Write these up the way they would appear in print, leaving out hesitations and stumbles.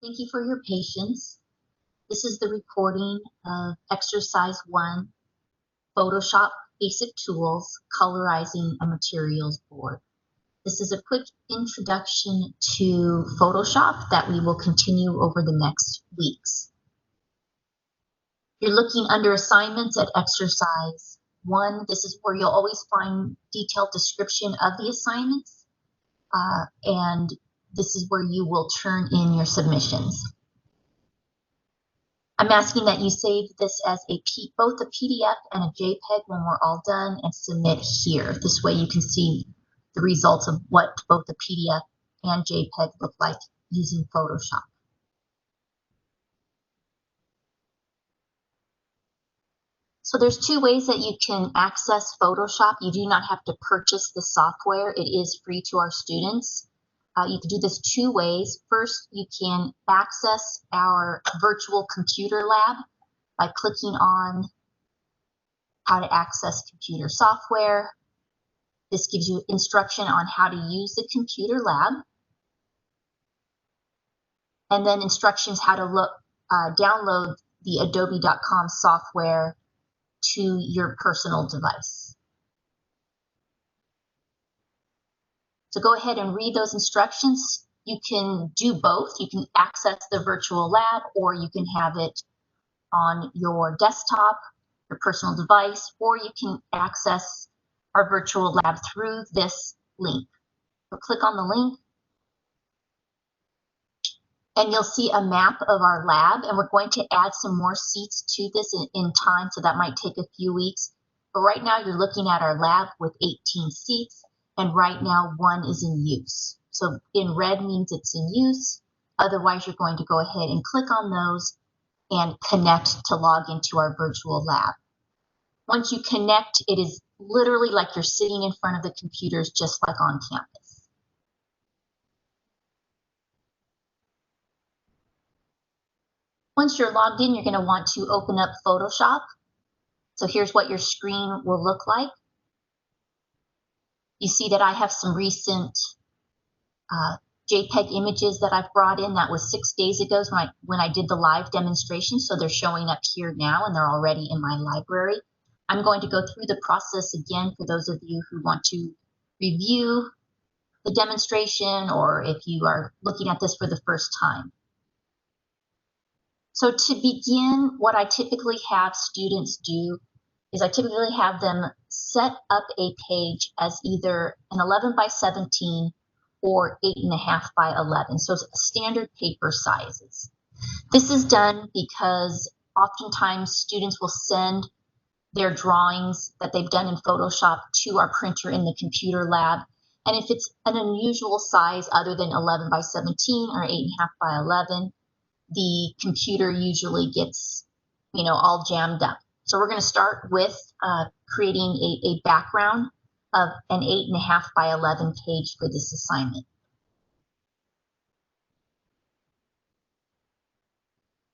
Thank you for your patience. This is the recording of Exercise 1, Photoshop Basic Tools, Colorizing a Materials Board. This is a quick introduction to Photoshop that we will continue over the next weeks. You're looking under Assignments at Exercise 1. This is where you'll always find detailed description of the assignments, and this is where you will turn in your submissions. I'm asking that you save this as both a PDF and a JPEG when we're all done and submit here. This way you can see the results of what both the PDF and JPEG look like using Photoshop. So there's two ways that you can access Photoshop. You do not have to purchase the software. It is free to our students. You can do this two ways. First, you can access our virtual computer lab by clicking on how to access computer software. This gives you instruction on how to use the computer lab, and then instructions how to download the adobe.com software to your personal device. So go ahead and read those instructions. You can do both. You can access the virtual lab, or you can have it on your desktop, your personal device, or you can access our virtual lab through this link. So click on the link, and you'll see a map of our lab, and we're going to add some more seats to this in time, so that might take a few weeks. But right now you're looking at our lab with 18 seats. And right now, one is in use. So in red means it's in use. Otherwise, you're going to go ahead and click on those and connect to log into our virtual lab. Once you connect, it is literally like you're sitting in front of the computers, just like on campus. Once you're logged in, you're going to want to open up Photoshop. So here's what your screen will look like. You see that I have some recent JPEG images that I've brought in. That was 6 days ago when I did the live demonstration. So they're showing up here now, and they're already in my library. I'm going to go through the process again for those of you who want to review the demonstration, or if you are looking at this for the first time. So to begin, what I typically have students do is I typically have them set up a page as either an 11 by 17 or 8.5 by 11, so standard paper sizes. This is done because oftentimes students will send their drawings that they've done in Photoshop to our printer in the computer lab, and if it's an unusual size other than 11 by 17 or 8.5 by 11, the computer usually gets, all jammed up. So we're going to start with creating a background of an 8.5 by 11 page for this assignment.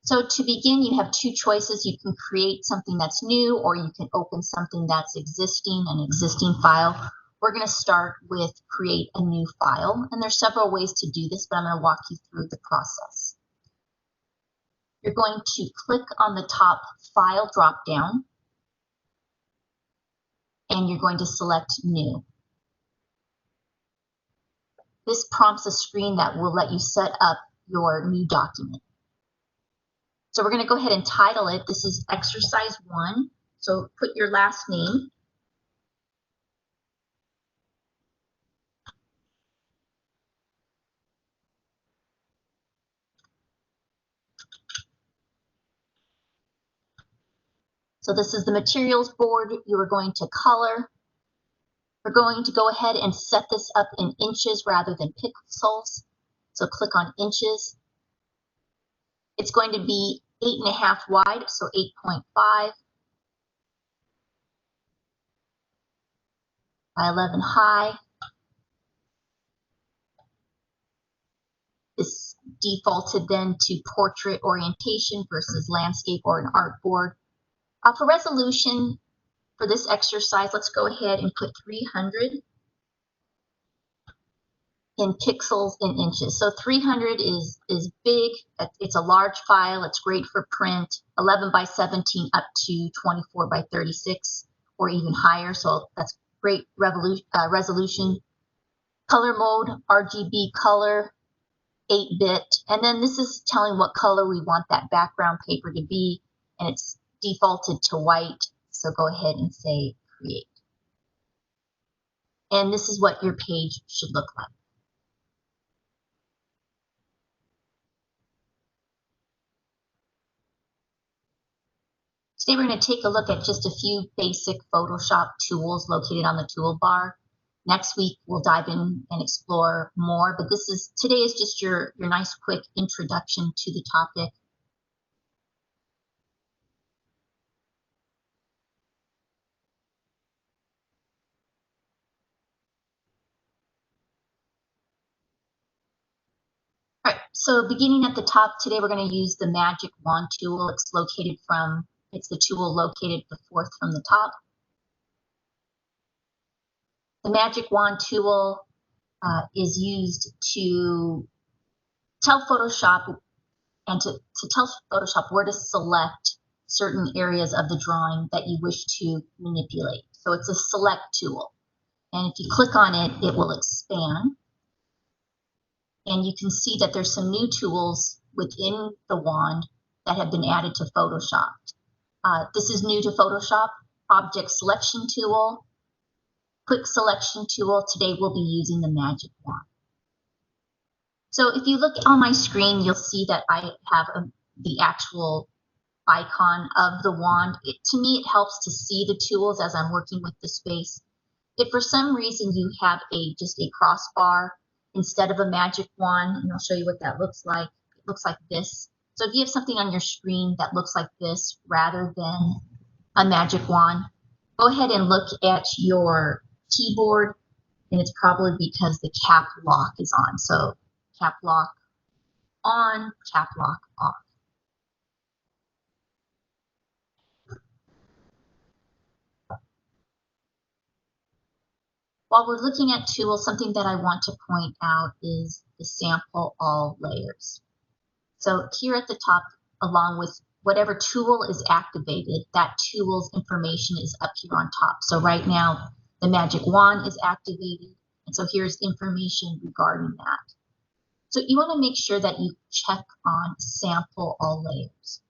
So to begin, you have two choices. You can create something that's new, or you can open something that's existing, an existing file. We're going to start with create a new file, and there's several ways to do this, but I'm going to walk you through the process. You're going to click on the top File drop-down, and you're going to select New. This prompts a screen that will let you set up your new document. So we're going to go ahead and title it. This is Exercise 1. So put your last name. So this is the materials board you are going to color. We're going to go ahead and set this up in inches rather than pixels. So click on inches. It's going to be 8.5 wide, so 8.5 by 11 high. This defaulted then to portrait orientation versus landscape or an artboard. For resolution for this exercise, let's go ahead and put 300. in pixels and inches. So 300 is big. It's a large file. It's great for print. 11 by 17 up to 24 by 36 or even higher. So that's great resolution. Color mode, RGB color, 8-bit. And then this is telling what color we want that background paper to be. And it's defaulted to white. So go ahead and say create. And this is what your page should look like. Today we're going to take a look at just a few basic Photoshop tools located on the toolbar. Next week we'll dive in and explore more, but today is just your nice quick introduction to the topic. All right, so beginning at the top, today we're going to use the Magic Wand tool. It's the tool located the fourth from the top. The Magic Wand tool is used to tell Photoshop to tell Photoshop where to select certain areas of the drawing that you wish to manipulate. So it's a select tool. And if you click on it, it will expand. And you can see that there's some new tools within the wand that have been added to Photoshop. This is new to Photoshop. Object selection tool, quick selection tool. Today we'll be using the Magic Wand. So if you look on my screen, you'll see that I have the actual icon of the wand. To me, it helps to see the tools as I'm working with the space. If for some reason you have just a crossbar instead of a magic wand, and I'll show you what that looks like. It looks like this. So if you have something on your screen that looks like this rather than a magic wand, go ahead and look at your keyboard, and it's probably because the cap lock is on. So cap lock on, cap lock off. While we're looking at tools, something that I want to point out is the sample all layers. So here at the top, along with whatever tool is activated, that tool's information is up here on top. So right now, the Magic Wand is activated, and so here's information regarding that. So you want to make sure that you check on sample all layers.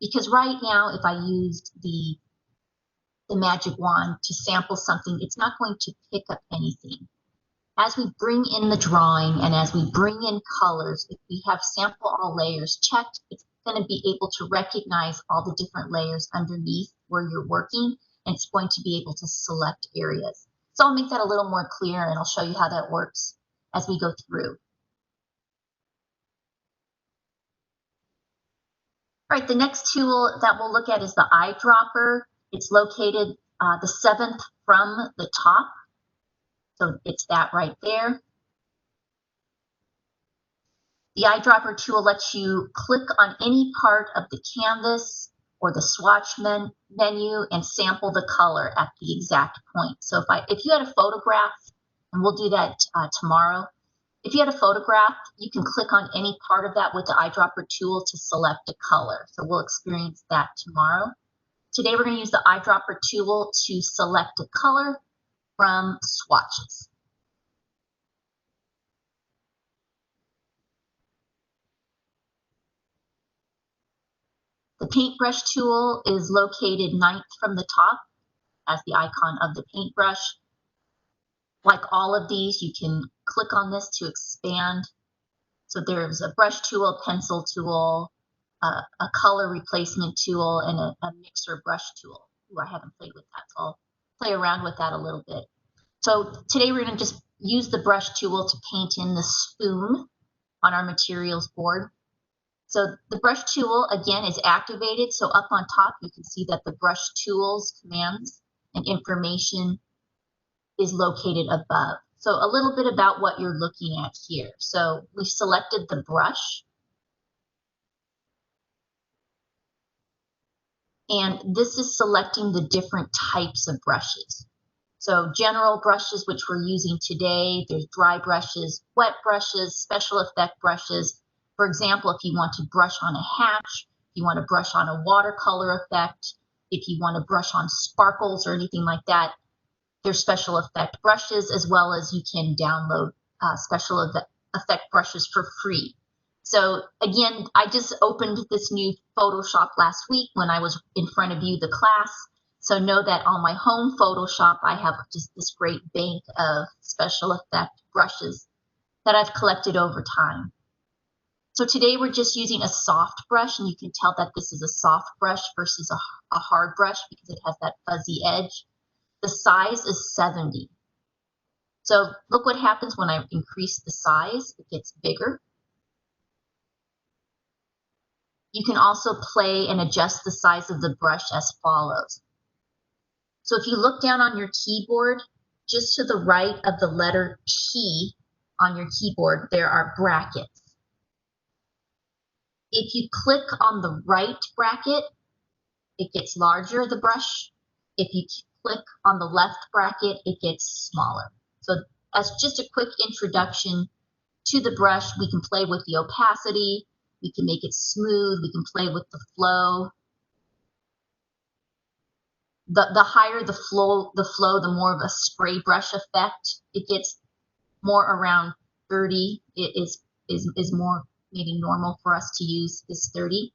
Because right now, if I used the Magic Wand to sample something, it's not going to pick up anything. As we bring in the drawing and as we bring in colors, if we have sample all layers checked, it's going to be able to recognize all the different layers underneath where you're working, and it's going to be able to select areas. So I'll make that a little more clear, and I'll show you how that works as we go through. All right, the next tool that we'll look at is the eyedropper. It's located the seventh from the top. So it's that right there. The eyedropper tool lets you click on any part of the canvas or the swatch menu and sample the color at the exact point. So if you had a photograph, and we'll do that tomorrow, if you had a photograph, you can click on any part of that with the eyedropper tool to select a color. So we'll experience that tomorrow. Today we're going to use the eyedropper tool to select a color from swatches. The paintbrush tool is located ninth from the top as the icon of the paintbrush. Like all of these, you can click on this to expand. So there's a brush tool, pencil tool, a color replacement tool, and a mixer brush tool. Ooh, I haven't played with that, so I'll play around with that a little bit. So today we're going to just use the brush tool to paint in the spoon on our materials board. So the brush tool, again, is activated. So up on top, you can see that the brush tools, commands, and information is located above. So a little bit about what you're looking at here. So we've selected the brush. And this is selecting the different types of brushes. So general brushes, which we're using today, there's dry brushes, wet brushes, special effect brushes. For example, if you want to brush on a hatch, if you want to brush on a watercolor effect, if you want to brush on sparkles or anything like that, there's special effect brushes, as well as you can download special effect brushes for free. So again, I just opened this new Photoshop last week when I was in front of you, the class. So know that on my home Photoshop, I have just this great bank of special effect brushes that I've collected over time. So today we're just using a soft brush, and you can tell that this is a soft brush versus a hard brush because it has that fuzzy edge. The size is 70. So look what happens when I increase the size. It gets bigger. You can also play and adjust the size of the brush as follows. So if you look down on your keyboard, just to the right of the letter T on your keyboard, there are brackets. If you click on the right bracket, it gets larger, the brush. If you click on the left bracket, it gets smaller. So as just a quick introduction to the brush, we can play with the opacity, we can make it smooth, we can play with the flow. The higher the flow, the more of a spray brush effect. It gets more around 30. It is more maybe normal for us to use is 30.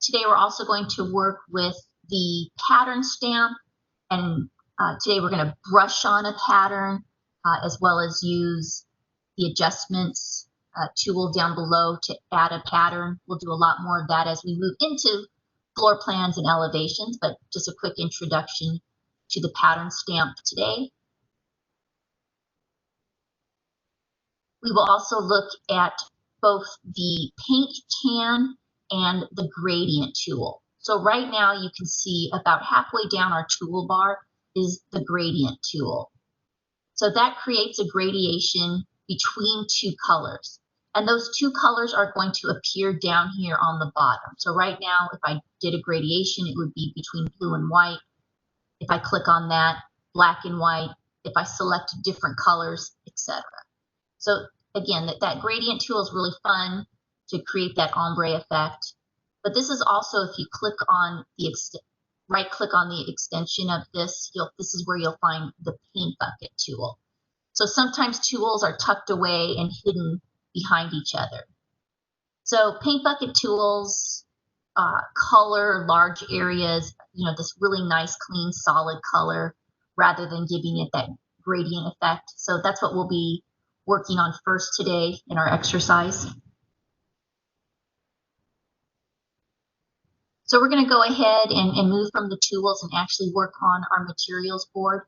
Today we're also going to work with the pattern stamp, and today we're going to brush on a pattern as well as use the adjustments tool down below to add a pattern. We'll do a lot more of that as we move into floor plans and elevations, but just a quick introduction to the pattern stamp today. We will also look at both the paint can and the gradient tool. So right now you can see about halfway down our toolbar is the gradient tool. So that creates a gradation between two colors. And those two colors are going to appear down here on the bottom. So right now, if I did a gradation, it would be between blue and white. If I click on that, black and white. If I select different colors, etc. So again, that gradient tool is really fun to create that ombre effect. But this is also, if you click on the right-click on the extension of this, this is where you'll find the paint bucket tool. So sometimes tools are tucked away and hidden behind each other. So paint bucket tools color large areas, this really nice, clean, solid color rather than giving it that gradient effect. So that's what we'll be working on first today in our exercise. So we're going to go ahead and move from the tools and actually work on our materials board.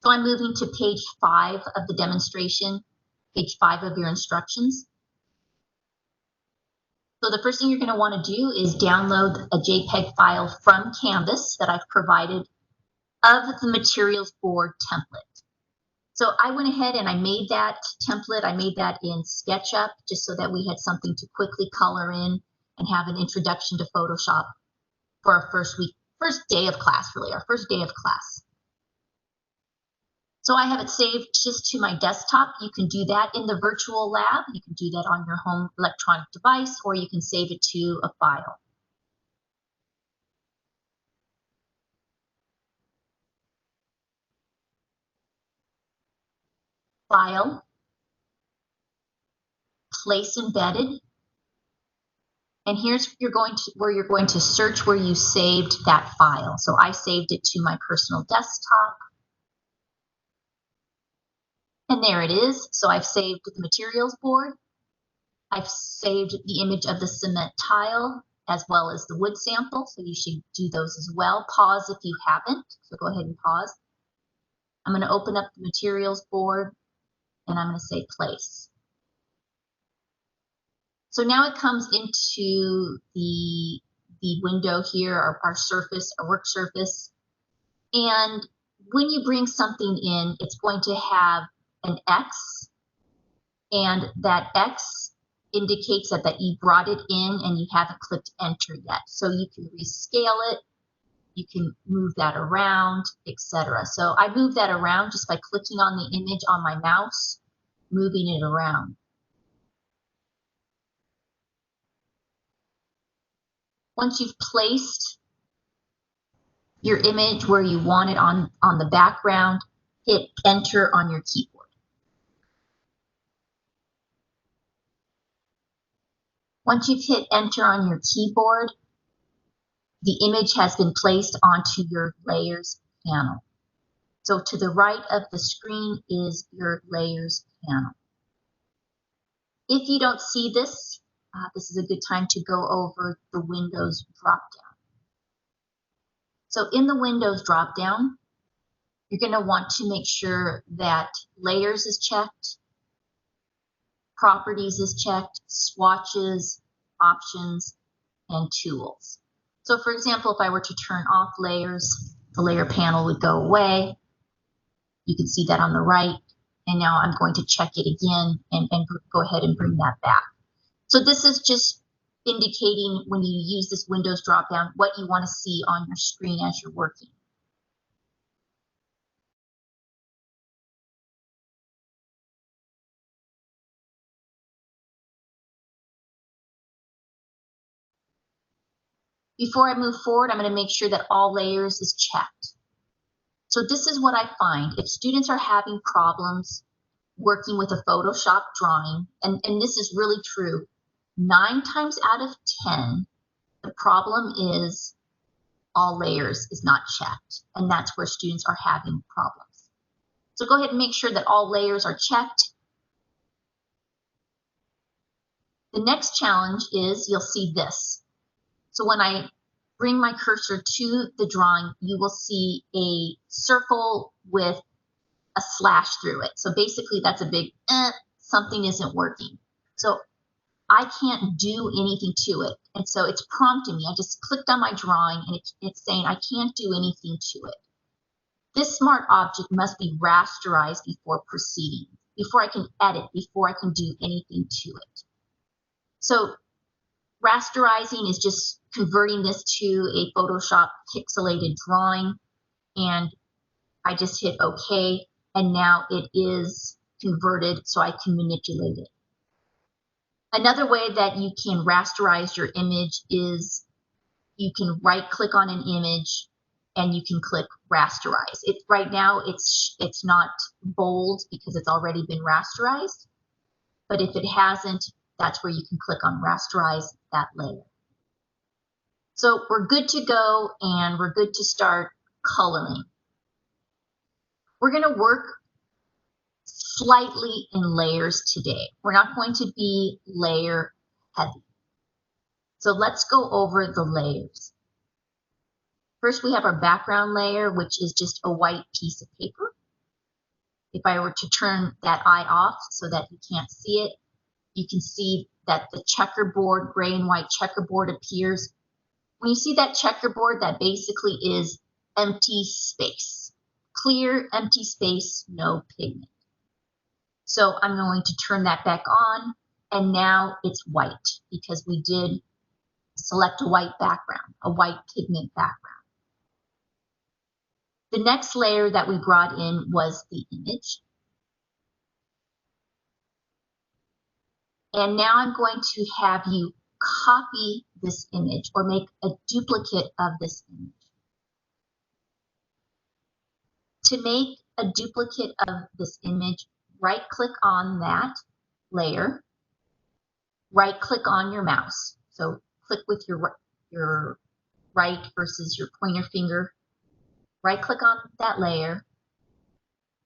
So I'm moving to page 5 of the demonstration, page 5 of your instructions. So the first thing you're going to want to do is download a JPEG file from Canvas that I've provided of the materials board template. So I went ahead and I made that template. I made that in SketchUp just so that we had something to quickly color in and have an introduction to Photoshop for our first day of class, really, our first day of class. So I have it saved just to my desktop. You can do that in the virtual lab. You can do that on your home electronic device, or you can save it to a file. File, place embedded, and here's where you're going to search where you saved that file. So I saved it to my personal desktop. And there it is. So I've saved the materials board. I've saved the image of the cement tile as well as the wood sample. So you should do those as well. Pause if you haven't. So go ahead and pause. I'm going to open up the materials board and I'm going to say place. So now it comes into the window here, our surface, our work surface. And when you bring something in, it's going to have an X, and that X indicates that you brought it in and you haven't clicked enter yet. So you can rescale it, You can move that around, etc. So I move that around just by clicking on the image on my mouse, moving it around. Once you've placed your image where you want it on the background, hit enter on your keyboard. Once you've hit enter on your keyboard, the image has been placed onto your layers panel. So to the right of the screen is your layers panel. If you don't see this, this is a good time to go over the Windows dropdown. So in the Windows dropdown, you're going to want to make sure that layers is checked, properties is checked, swatches, options, and tools. So for example, if I were to turn off layers, the layer panel would go away. You can see that on the right. And now I'm going to check it again and go ahead and bring that back. So this is just indicating when you use this Windows dropdown what you want to see on your screen as you're working. Before I move forward, I'm going to make sure that all layers is checked. So this is what I find. If students are having problems working with a Photoshop drawing, and this is really true, 9 times out of 10, the problem is all layers is not checked, and that's where students are having problems. So go ahead and make sure that all layers are checked. The next challenge is you'll see this. So when I bring my cursor to the drawing, you will see a circle with a slash through it. So basically that's a big something isn't working. So I can't do anything to it. And so it's prompting me. I just clicked on my drawing and it's saying I can't do anything to it. This smart object must be rasterized before proceeding, before I can edit, before I can do anything to it. So rasterizing is just converting this to a Photoshop pixelated drawing, and I just hit OK, and now it is converted so I can manipulate it. Another way that you can rasterize your image is you can right-click on an image and you can click rasterize. Right now it's not bold because it's already been rasterized, but if it hasn't, that's where you can click on rasterize that layer. So we're good to go and we're good to start coloring. We're going to work slightly in layers today. We're not going to be layer heavy. So let's go over the layers. First, we have our background layer, which is just a white piece of paper. If I were to turn that eye off so that you can't see it, you can see that the checkerboard, gray and white checkerboard appears. When you see that checkerboard, that basically is empty space. Clear, empty space, no pigment. So I'm going to turn that back on, and now it's white because we did select a white background, a white pigment background. The next layer that we brought in was the image. And now I'm going to have you copy this image or make a duplicate of this image. To make a duplicate of this image, right-click on that layer, right-click on your mouse. So click with your right versus your pointer finger. Right-click on that layer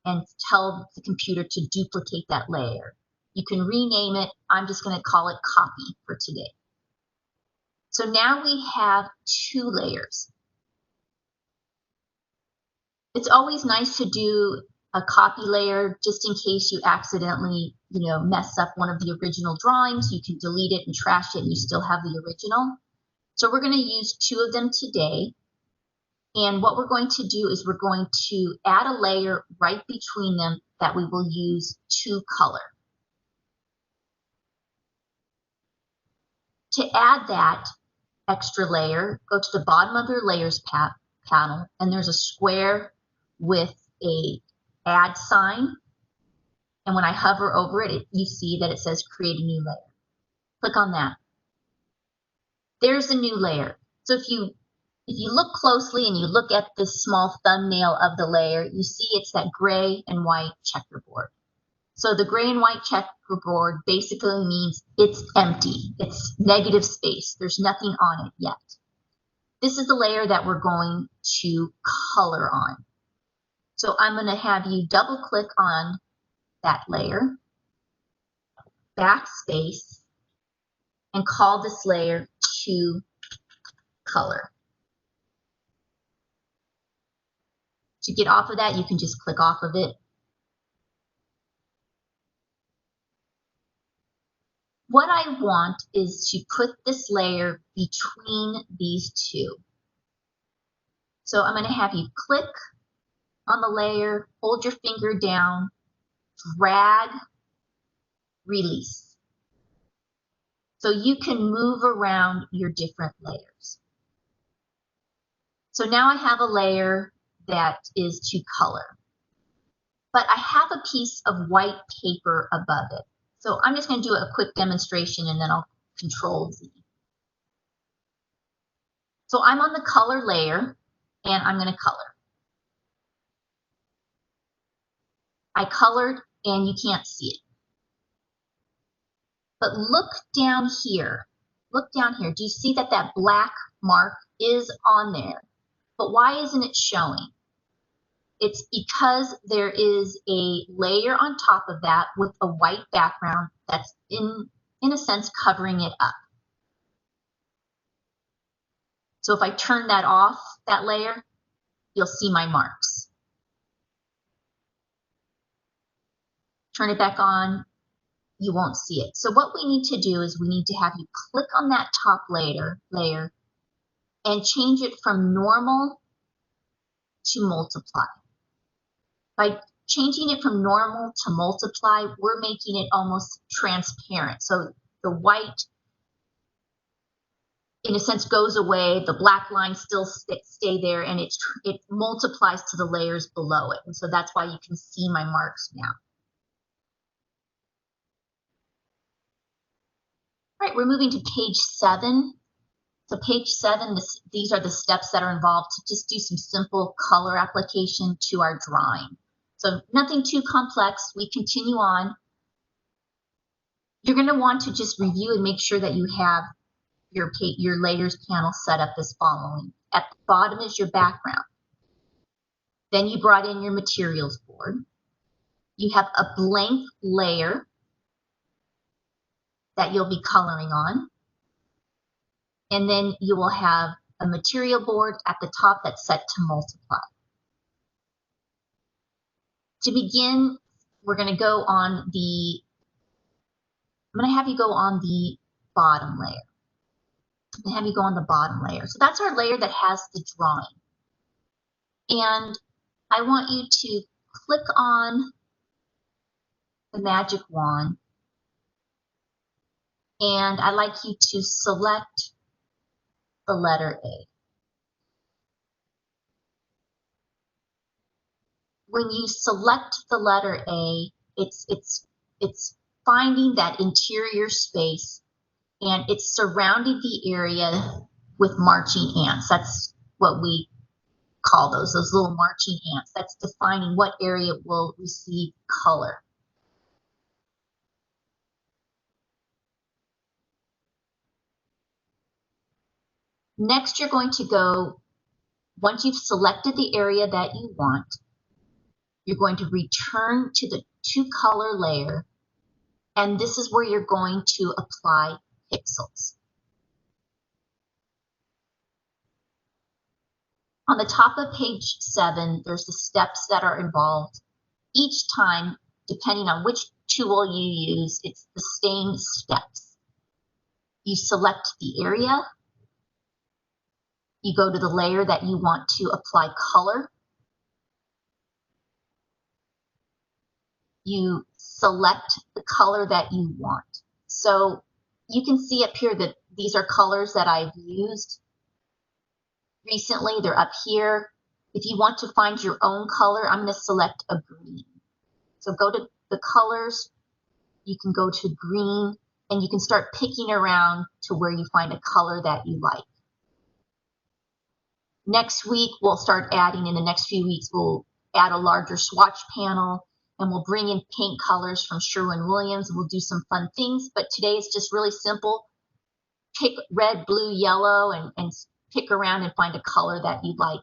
and tell the computer to duplicate that layer. You can rename it. I'm just going to call it copy for today. So now we have 2 layers. It's always nice to do a copy layer just in case you accidentally, mess up one of the original drawings. You can delete it and trash it and you still have the original. So we're going to use 2 of them today. And what we're going to do is we're going to add a layer right between them that we will use to color. To add that extra layer, go to the bottom of your layers panel, and there's a square with a add sign. And when I hover over it, you see that it says create a new layer. Click on that. There's a new layer. So if you look closely and you look at this small thumbnail of the layer, you see it's that gray and white checkerboard. So the gray and white checkerboard basically means it's empty. It's negative space. There's nothing on it yet. This is the layer that we're going to color on. So I'm going to have you double click on that layer, backspace, and call this layer to color. To get off of that, you can just click off of it. What I want is to put this layer between these two. So I'm going to have you click on the layer, hold your finger down, drag, release. So you can move around your different layers. So now I have a layer that is to color, but I have a piece of white paper above it. So I'm just going to do a quick demonstration and then I'll Control Z. So I'm on the color layer and I'm going to color. I colored and you can't see it. But look down here. Look down here. Do you see that that black mark is on there? But why isn't it showing? It's because there is a layer on top of that with a white background that's in a sense covering it up. So if I turn that off, that layer, you'll see my marks. Turn it back on, you won't see it. So what we need to do is we need to have you click on that top layer and change it from normal to multiply. By changing it from normal to multiply, we're making it almost transparent. So the white, in a sense, goes away. The black lines still stay there, and it multiplies to the layers below it. And so that's why you can see my marks now. All right, we're moving to page 7. So page 7, these are the steps that are involved to just do some simple color application to our drawing. So nothing too complex. We continue on. You're going to want to just review and make sure that you have your layers panel set up as following. At the bottom is your background. Then you brought in your materials board. You have a blank layer that you'll be coloring on. And then you will have a material board at the top that's set to multiply. To begin, we're going to go on the, I'm going to have you go on the bottom layer. I'm going to have you go on the bottom layer. So that's our layer that has the drawing. And I want you to click on the magic wand. And I'd like you to select the letter A. When you select the letter A, it's finding that interior space, and it's surrounding the area with marching ants. That's what we call those little marching ants. That's defining what area will receive color. Next, you're going to go, once you've selected the area that you want, you're going to return to the two-color layer, and this is where you're going to apply pixels. On the top of page 7, there's the steps that are involved. Each time, depending on which tool you use, it's the same steps. You select the area. You go to the layer that you want to apply color. You select the color that you want. So you can see up here that these are colors that I've used. recently. They're up here. If you want to find your own color, I'm going to select a green. So go to the colors. You can go to green, and you can start picking around to where you find a color that you like. Next week, we'll start adding, in the next few weeks, we'll add a larger swatch panel, and we'll bring in paint colors from Sherwin-Williams, and we'll do some fun things. But today it's just really simple. Pick red, blue, yellow, and pick around and find a color that you like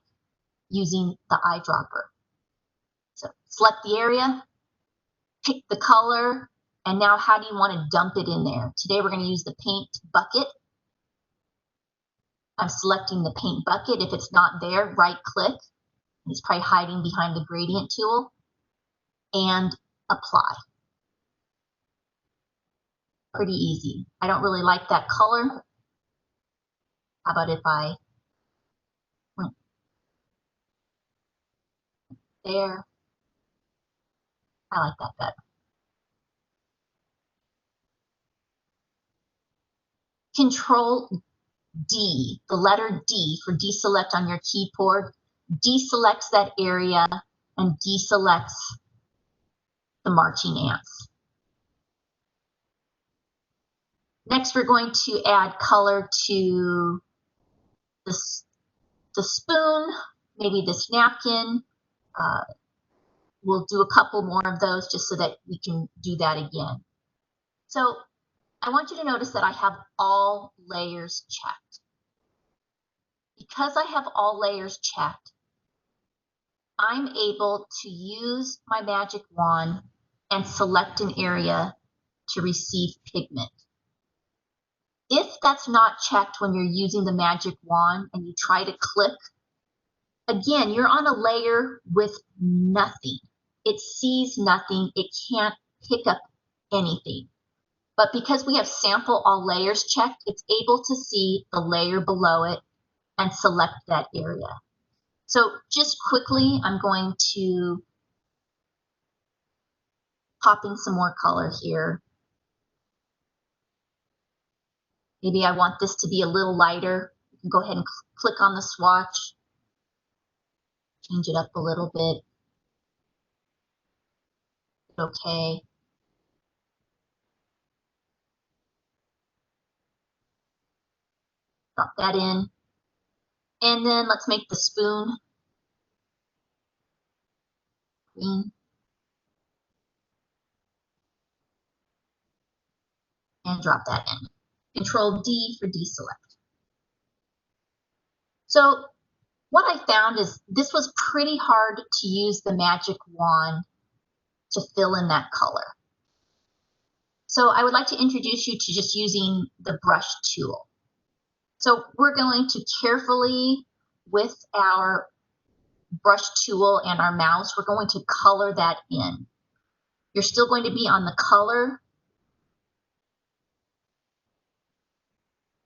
using the eyedropper. So select the area, pick the color, and now how do you want to dump it in there? Today we're going to use the paint bucket. I'm selecting the paint bucket. If it's not there, right click. It's probably hiding behind the gradient tool, and apply. Pretty easy. I don't really like that color. How about if I went there? I like that better. Control D, the letter D for deselect on your keyboard, deselects that area and deselects the marching ants. Next, we're going to add color to the spoon, maybe this napkin. We'll do a couple more of those just so that we can do that again. So I want you to notice that I have all layers checked. Because I have all layers checked, I'm able to use my magic wand and select an area to receive pigment. If that's not checked when you're using the magic wand and you try to click, again, you're on a layer with nothing. It sees nothing. It can't pick up anything. But because we have sample all layers checked, it's able to see the layer below it and select that area. So just quickly, I'm going to pop in some more color here. Maybe I want this to be a little lighter. You can go ahead and click on the swatch, change it up a little bit. Okay. Drop that in. And then let's make the spoon green. And drop that in. Control D for deselect. So what I found is this was pretty hard to use the magic wand to fill in that color. So I would like to introduce you to just using the brush tool. So we're going to carefully, with our brush tool and our mouse, we're going to color that in. You're still going to be on the color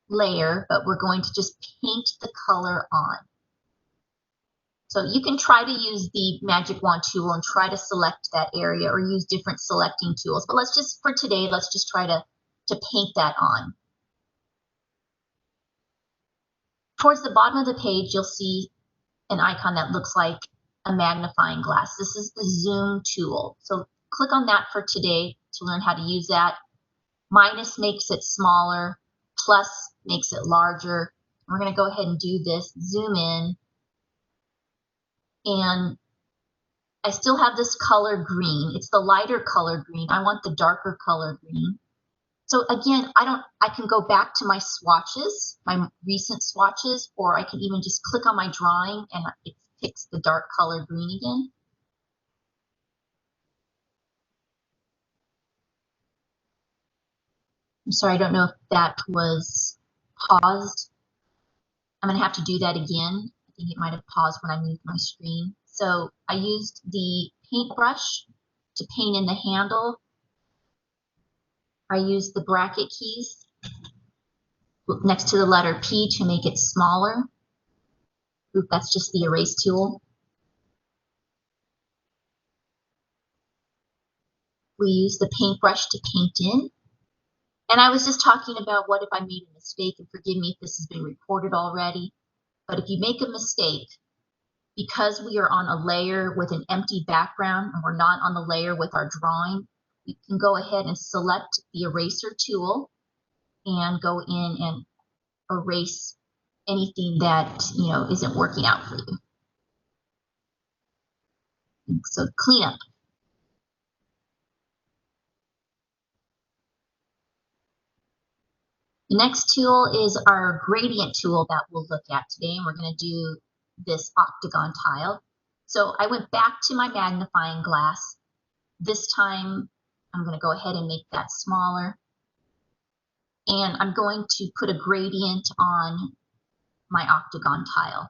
layer, but we're going to just paint the color on. So you can try to use the magic wand tool and try to select that area or use different selecting tools. But let's just, for today, let's just try to paint that on. Towards the bottom of the page, you'll see an icon that looks like a magnifying glass. This is the zoom tool. So click on that for today to learn how to use that. Minus makes it smaller, plus makes it larger. We're going to go ahead and do this, zoom in. And I still have this color green. It's the lighter color green. I want the darker color green. So again, I can go back to my swatches, my recent swatches, or I can even just click on my drawing and it picks the dark color green again. I'm sorry, I don't know if that was paused. I'm going to have to do that again. I think it might have paused when I moved my screen. So I used the paintbrush to paint in the handle. I used the bracket keys next to the letter P to make it smaller. Oop, that's just the erase tool. We use the paintbrush to paint in. And I was just talking about what if I made a mistake, and forgive me if this has been recorded already. But if you make a mistake, because we are on a layer with an empty background and we're not on the layer with our drawing, you can go ahead and select the eraser tool and go in and erase anything that isn't working out for you. And so clean up. The next tool is our gradient tool that we'll look at today, and we're going to do this octagon tile. So I went back to my magnifying glass. This time I'm going to go ahead and make that smaller. And I'm going to put a gradient on my octagon tile.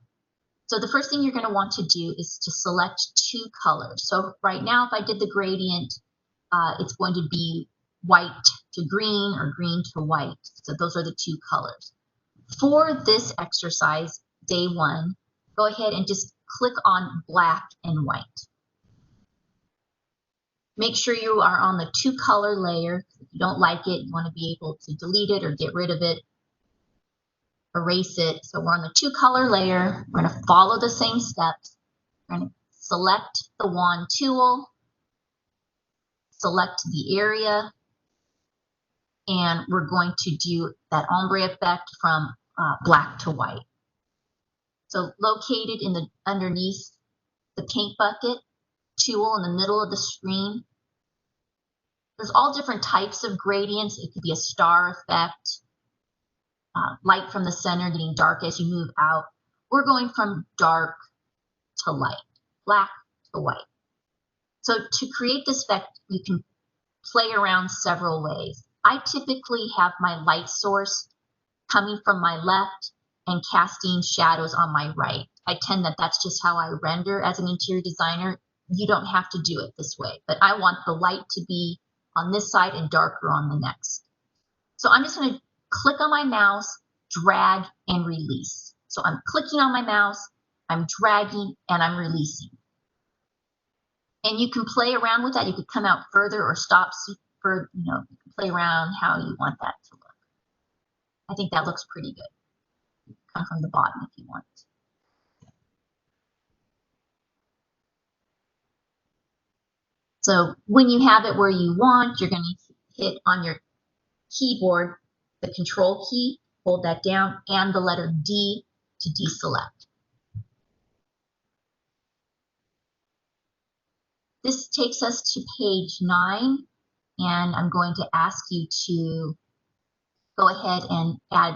So the first thing you're going to want to do is to select two colors. So right now, if I did the gradient, it's going to be white to green or green to white. So those are the two colors. For this exercise, day one, go ahead and just click on black and white. Make sure you are on the two color layer. If you don't like it, you want to be able to delete it or get rid of it, erase it. So we're on the two color layer. We're going to follow the same steps. We're going to select the wand tool, select the area, and we're going to do that ombre effect from black to white. So located in the underneath the paint bucket tool in the middle of the screen. There's all different types of gradients. It could be a star effect, light from the center getting dark as you move out. We're going from dark to light, black to white. So to create this effect, you can play around several ways. I typically have my light source coming from my left and casting shadows on my right. I tend that's just how I render as an interior designer. You don't have to do it this way, but I want the light to be on this side and darker on the next. So I'm just going to click on my mouse, drag, and release. So I'm clicking on my mouse, I'm dragging, and I'm releasing. And you can play around with that. You could come out further or stop for, you can play around how you want that to look. I think that looks pretty good. Come from the bottom if you want. So when you have it where you want, you're going to hit on your keyboard the control key, hold that down, and the letter D to deselect. This takes us to page 9, and I'm going to ask you to go ahead and add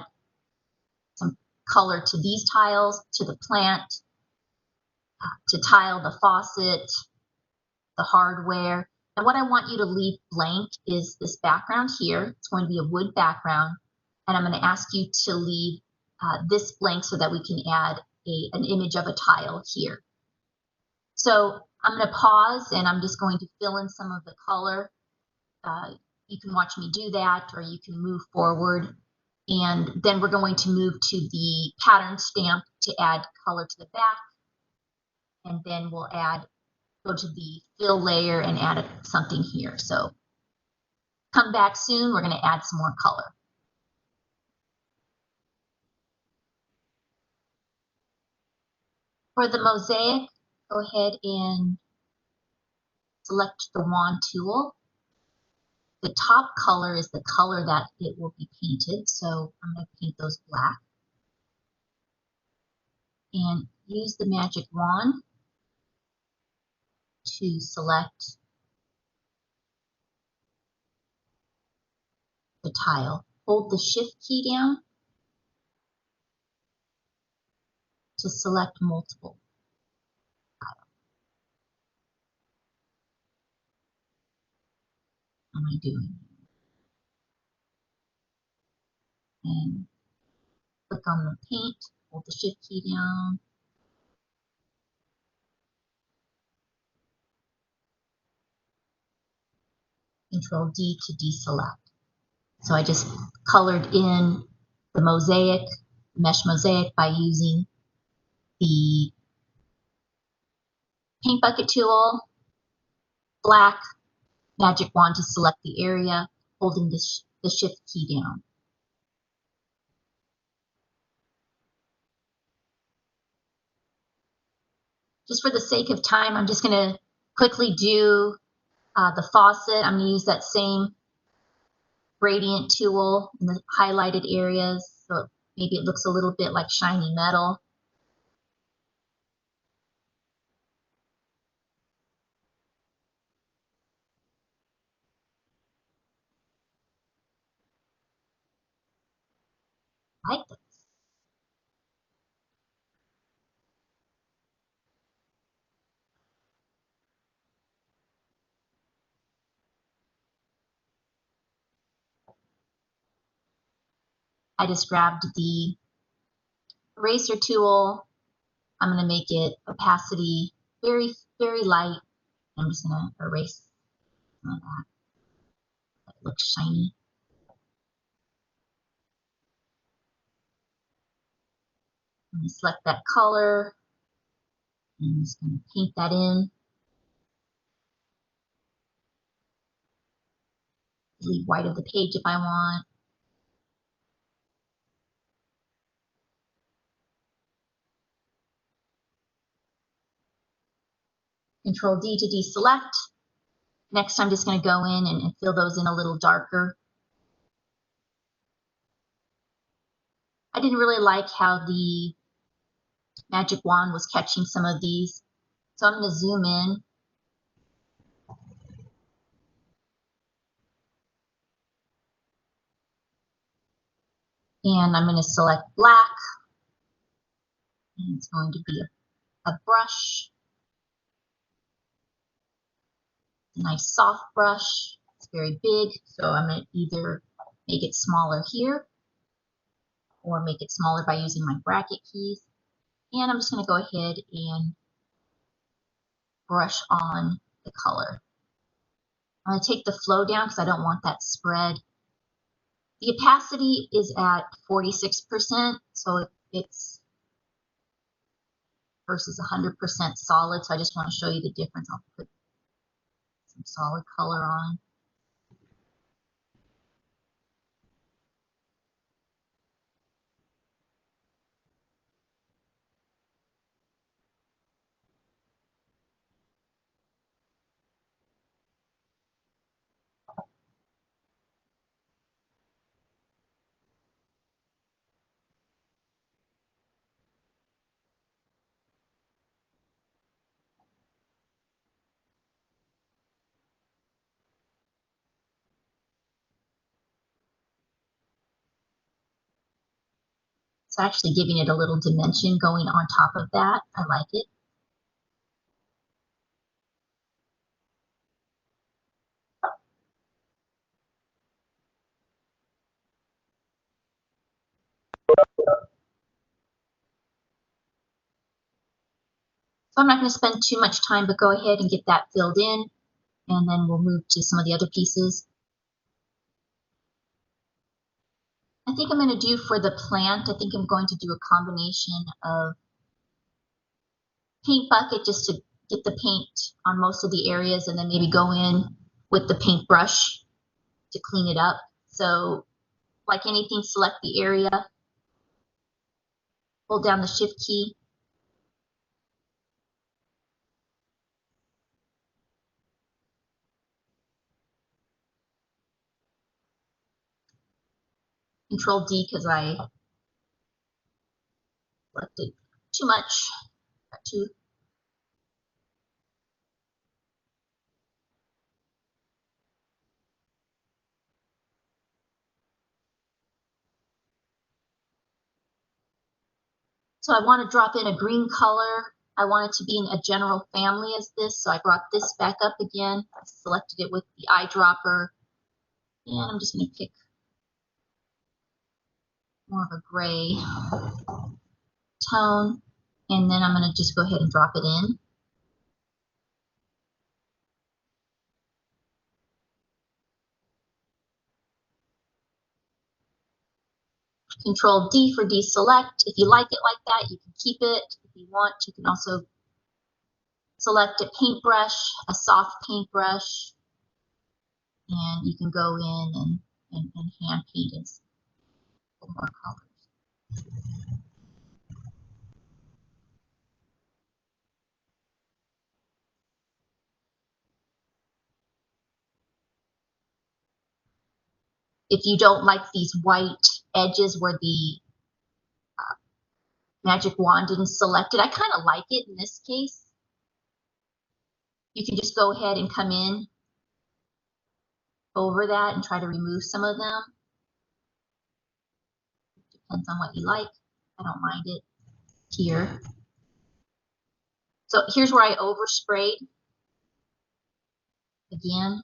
some color to these tiles, to the plant, to tile the faucet, the hardware. And what I want you to leave blank is this background here. It's going to be a wood background. And I'm going to ask you to leave this blank so that we can add an image of a tile here. So I'm going to pause and I'm just going to fill in some of the color. You can watch me do that, or you can move forward. And then we're going to move to the pattern stamp to add color to the back. And then we'll go to the fill layer and add something here. So come back soon, we're going to add some more color. For the mosaic, go ahead and select the wand tool. The top color is the color that it will be painted, so I'm going to paint those black. And use the magic wand to select the tile. Hold the shift key down to select multiple tiles. What am I doing? And click on the paint, hold the shift key down. Control D to deselect. So I just colored in the mosaic, mesh mosaic, by using the paint bucket tool, black, magic wand to select the area, holding the shift key down. just for the sake of time, I'm just going to quickly do the faucet. I'm going to use that same gradient tool in the highlighted areas, so maybe it looks a little bit like shiny metal. I like this. I just grabbed the eraser tool. I'm going to make it opacity very, very light. I'm just going to erase some of that. It looks shiny. I'm going to select that color. I'm just going to paint that in. Leave white of the page if I want. Control D to deselect. Next, I'm just going to go in and fill those in a little darker. I didn't really like how the magic wand was catching some of these, so I'm going to zoom in. And I'm going to select black. And it's going to be a brush. A nice soft brush. It's very big, so I'm going to either make it smaller here or make it smaller by using my bracket keys. And I'm just going to go ahead and brush on the color. I'm going to take the flow down because I don't want that spread. The opacity is at 46%, so it's versus 100% solid. So I just want to show you the difference. I'll put some solid color on. It's actually giving it a little dimension going on top of that. I like it. So I'm not going to spend too much time, but go ahead and get that filled in, and then we'll move to some of the other pieces. I think I'm going to do for the plant, I think I'm going to do a combination of paint bucket just to get the paint on most of the areas, and then maybe go in with the paintbrush to clean it up. So like anything, select the area, hold down the shift key, Control D because I selected too much, too. So I want to drop in a green color. I want it to be in a general family as this, so I brought this back up again. I selected it with the eyedropper, and I'm just going to pick more of a gray tone, and then I'm going to just go ahead and drop it in. Control D for deselect. If you like it like that, you can keep it. If you want, you can also select a paintbrush, a soft paintbrush, and you can go in and hand paint in more colors. If you don't like these white edges where the magic wand didn't select it, I kind of like it in this case. You can just go ahead and come in over that and try to remove some of them. Depends on what you like. I don't mind it here. So here's where I oversprayed again.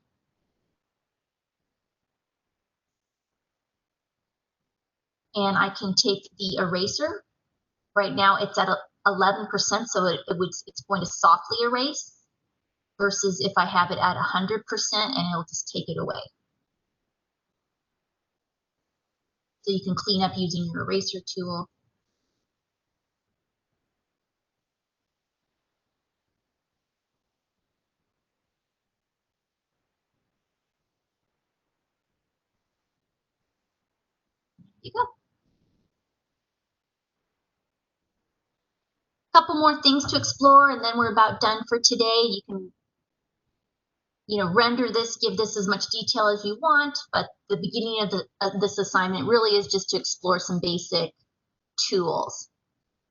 And I can take the eraser. Right now it's at 11%, so it's going to softly erase, versus if I have it at 100% and it'll just take it away. So you can clean up using your eraser tool. There you go. Couple more things to explore, and then we're about done for today. You can, render this, give this as much detail as you want, but the beginning of this assignment really is just to explore some basic tools.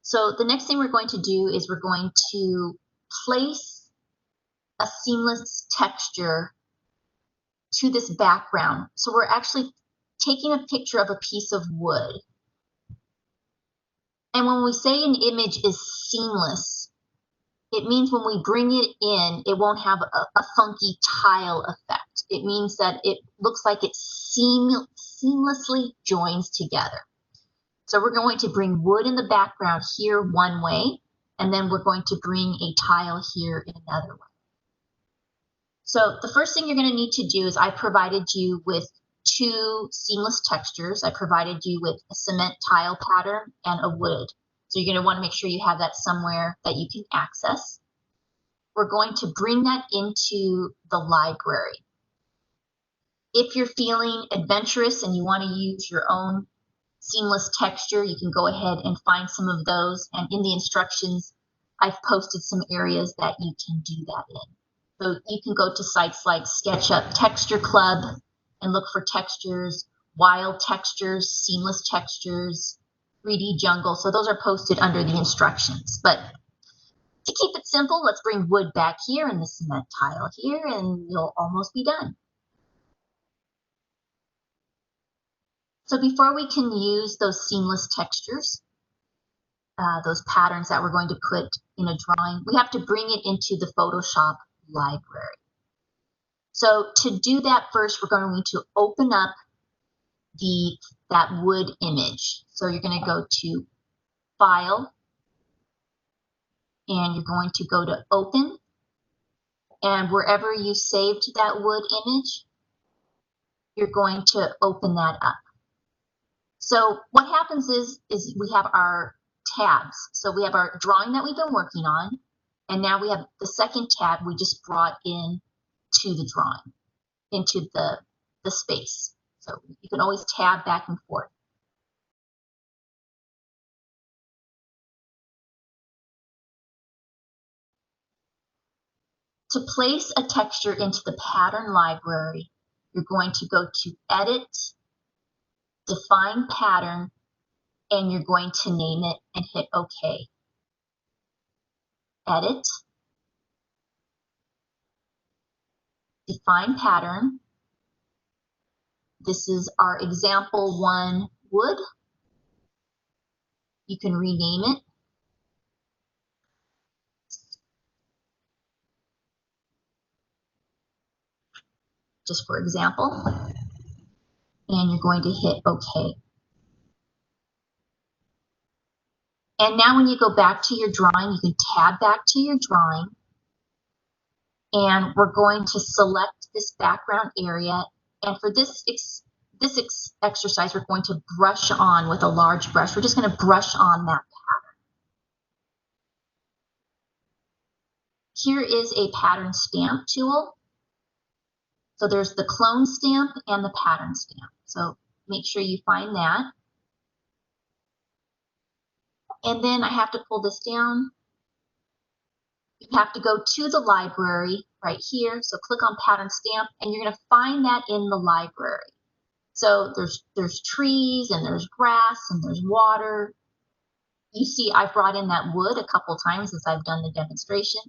So the next thing we're going to do is we're going to place a seamless texture to this background. So we're actually taking a picture of a piece of wood. And when we say an image is seamless, it means when we bring it in, it won't have a funky tile effect. It means that it looks like it seamlessly joins together. So we're going to bring wood in the background here one way, and then we're going to bring a tile here in another way. So the first thing you're going to need to do is I provided you with two seamless textures. I provided you with a cement tile pattern and a wood. So you're going to want to make sure you have that somewhere that you can access. We're going to bring that into the library. If you're feeling adventurous and you want to use your own seamless texture, you can go ahead and find some of those. And in the instructions, I've posted some areas that you can do that in. So you can go to sites like SketchUp Texture Club and look for textures, wild textures, seamless textures, 3D jungle. So those are posted under the instructions. But to keep it simple, let's bring wood back here and the cement tile here, and you'll almost be done. So before we can use those seamless textures, those patterns that we're going to put in a drawing, we have to bring it into the Photoshop library. So to do that, first we're going to open up that wood image. So you're going to go to File, and you're going to go to Open, and wherever you saved that wood image, you're going to open that up. So what happens is we have our tabs. So we have our drawing that we've been working on, and now we have the second tab we just brought in to the drawing, into the space. So you can always tab back and forth. To place a texture into the pattern library, you're going to go to Edit, Define Pattern, and you're going to name it and hit OK. Edit, Define Pattern. This is our example 1 wood. You can rename it. Just for example. And you're going to hit OK. And now when you go back to your drawing, you can tab back to your drawing. And we're going to select this background area. And for this exercise, we're going to brush on with a large brush. We're just going to brush on that pattern. Here is a pattern stamp tool. So there's the clone stamp and the pattern stamp. So make sure you find that. And then I have to pull this down. You have to go to the library right here. So click on pattern stamp, and you're going to find that in the library. So there's trees and there's grass and there's water. You see I've brought in that wood a couple times as I've done the demonstration.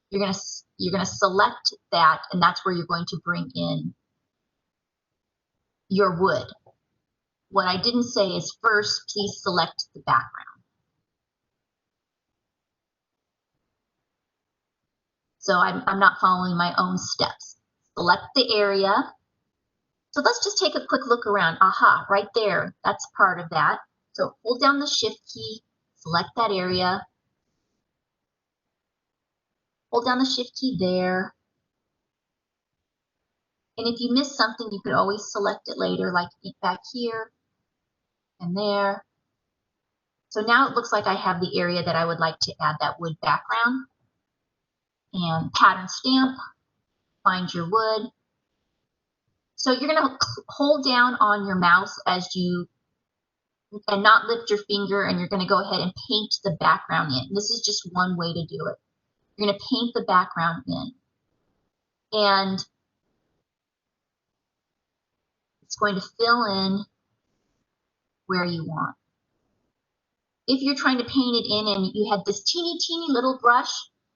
You're gonna select that, and that's where you're going to bring in your wood. What I didn't say is first, please select the background. So I'm not following my own steps. Select the area. So let's just take a quick look around. Aha, right there, that's part of that. So hold down the Shift key, select that area. Hold down the Shift key there. And if you miss something, you could always select it later, like back here and there. So now it looks like I have the area that I would like to add that wood background. And pattern stamp, find your wood. So you're going to hold down on your mouse as you, and not lift your finger, and you're going to go ahead and paint the background in. This is just one way to do it. You're going to paint the background in. And it's going to fill in where you want. If you're trying to paint it in and you have this teeny little brush,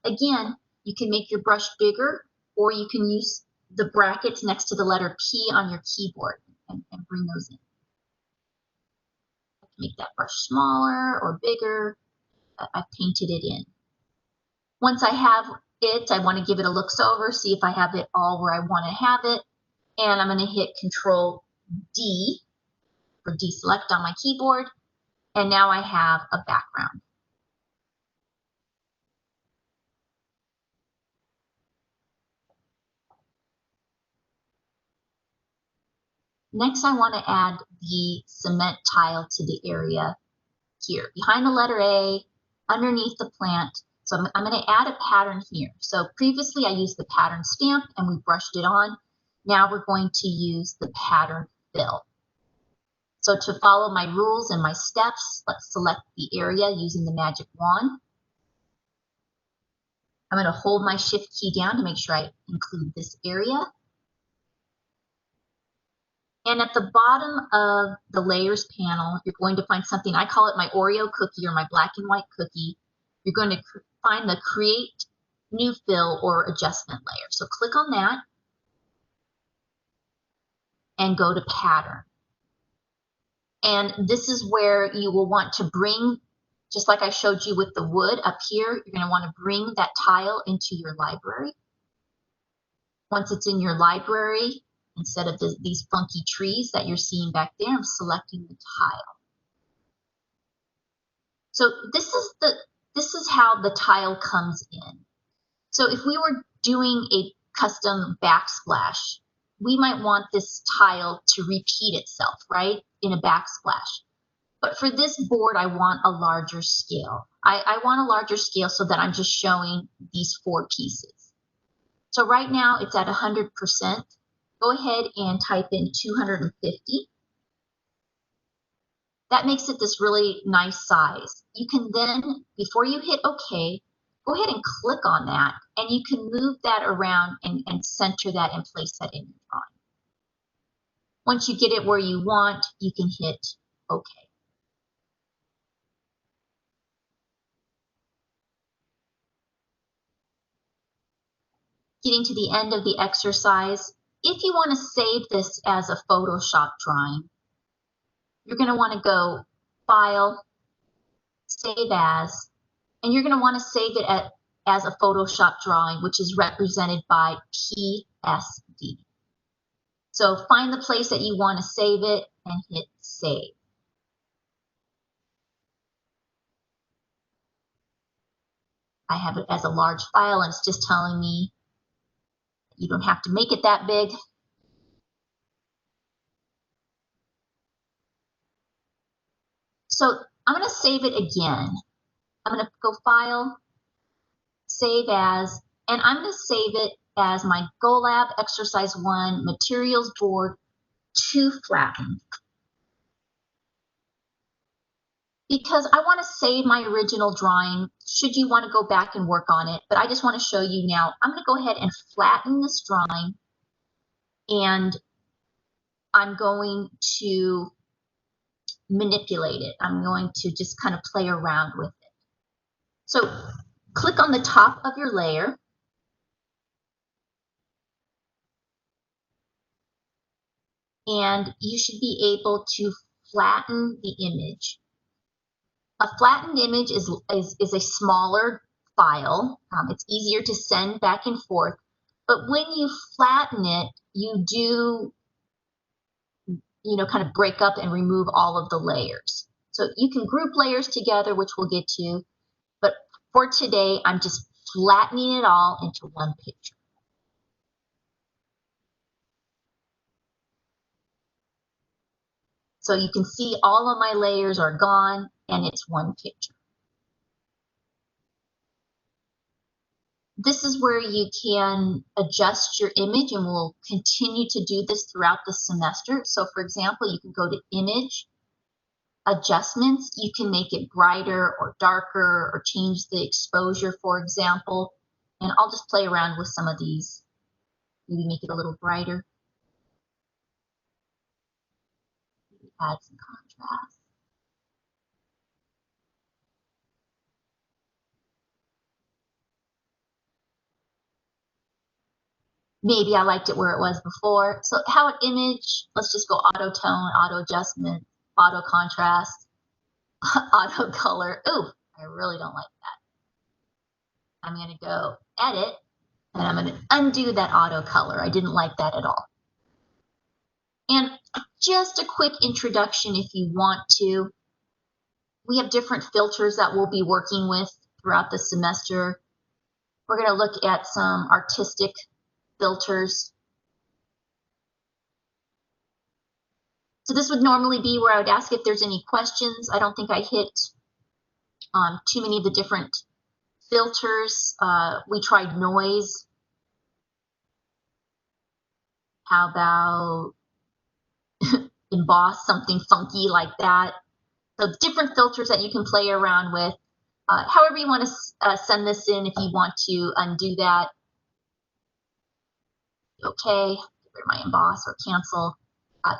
again, you can make your brush bigger, or you can use the brackets next to the letter P on your keyboard and bring those in. Make that brush smaller or bigger. I've painted it in. Once I have it, I want to give it a looks over, see if I have it all where I want to have it. And I'm going to hit Control D or deselect on my keyboard. And now I have a background. Next, I want to add the cement tile to the area here, behind the letter A, underneath the plant. So I'm going to add a pattern here. So previously I used the pattern stamp and we brushed it on. Now we're going to use the pattern fill. So to follow my rules and my steps, let's select the area using the magic wand. I'm going to hold my Shift key down to make sure I include this area. And at the bottom of the layers panel, you're going to find something, I call it my Oreo cookie or my black and white cookie. You're going to find the Create New Fill or Adjustment layer. So click on that and go to Pattern. And this is where you will want to bring, just like I showed you with the wood up here, you're going to want to bring that tile into your library. Once it's in your library, instead of these funky trees that you're seeing back there, I'm selecting the tile. So this is how the tile comes in. So if we were doing a custom backsplash, we might want this tile to repeat itself, right, in a backsplash. But for this board, I want a larger scale. I want a larger scale so that I'm just showing these 4 pieces. So right now it's at 100%. Go ahead and type in 250. That makes it this really nice size. You can then, before you hit OK, go ahead and click on that, and you can move that around and center that and place that in your drawing. Once you get it where you want, you can hit OK. Getting to the end of the exercise, if you want to save this as a Photoshop drawing, you're going to want to go File, Save As, and you're going to want to save it as a Photoshop drawing, which is represented by PSD. So find the place that you want to save it and hit Save. I have it as a large file, and it's just telling me you don't have to make it that big. So I'm going to save it again. I'm going to go File, Save As, and I'm going to save it as my GoLab Exercise 1 Materials Board 2 Flattened. Because I want to save my original drawing should you want to go back and work on it, but I just want to show you now. I'm going to go ahead and flatten this drawing, and I'm going to manipulate it. I'm going to just kind of play around with it. So click on the top of your layer. And you should be able to flatten the image. A flattened image is a smaller file. It's easier to send back and forth. But when you flatten it, you do, kind of break up and remove all of the layers. So you can group layers together, which we'll get to. But for today, I'm just flattening it all into one picture. So you can see all of my layers are gone and it's one picture. This is where you can adjust your image, and we'll continue to do this throughout the semester. So for example, you can go to Image, Adjustments. You can make it brighter or darker or change the exposure, for example. And I'll just play around with some of these. Maybe make it a little brighter. Maybe add some contrast. Maybe I liked it where it was before. So how an image, let's just go auto tone, auto adjustment, auto contrast, auto color. Ooh, I really don't like that. I'm going to go edit, and I'm going to undo that auto color. I didn't like that at all. And just a quick introduction if you want to. We have different filters that we'll be working with throughout the semester. We're going to look at some artistic filters. So this would normally be where I would ask if there's any questions. I don't think I hit too many of the different filters. We tried noise. How about emboss, something funky like that? So different filters that you can play around with. However you want to send this in, if you want to undo that. Okay, get rid of my emboss or cancel.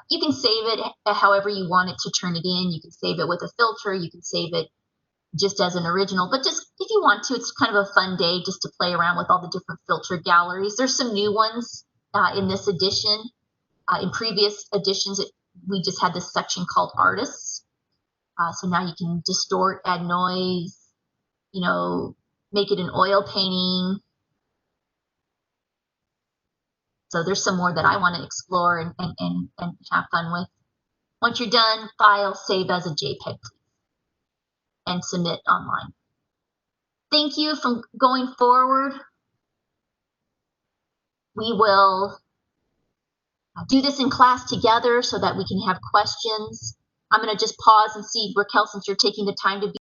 You can save it however you want it to turn it in. You can save it with a filter. You can save it just as an original. But just if you want to, it's kind of a fun day just to play around with all the different filter galleries. There's some new ones in this edition. In previous editions, we just had this section called Artists. So now you can distort, add noise, make it an oil painting. So there's some more that I want to explore and have fun with. Once you're done, file, save as a JPEG, please, and submit online. Thank you for going forward. We will do this in class together so that we can have questions. I'm going to just pause and see, Raquel, since you're taking the time to be